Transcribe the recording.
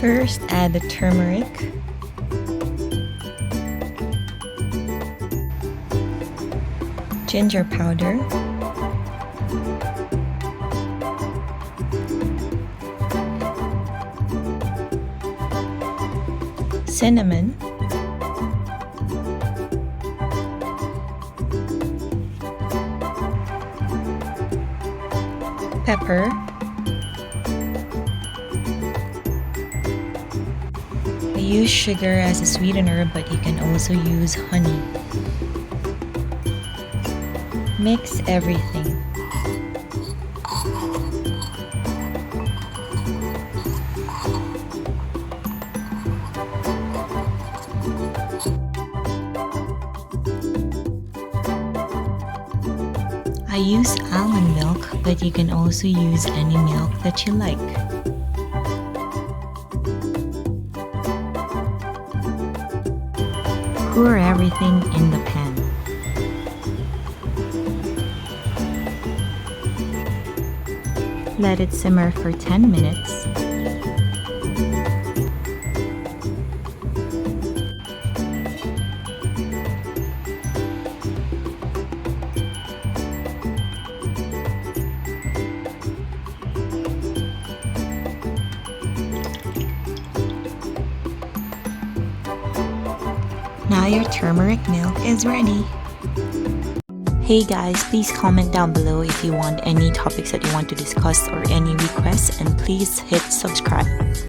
First, add the turmeric, ginger powder, cinnamon, pepper, I use sugar as a sweetener, but you can also use honey. Mix everything. I use almond milk, but you can also use any milk that you like. Pour everything in the pan. Let it simmer for 10 minutes. Now your turmeric milk is ready. Hey guys, please comment down below if you want any topics that you want to discuss or any requests, and please hit subscribe.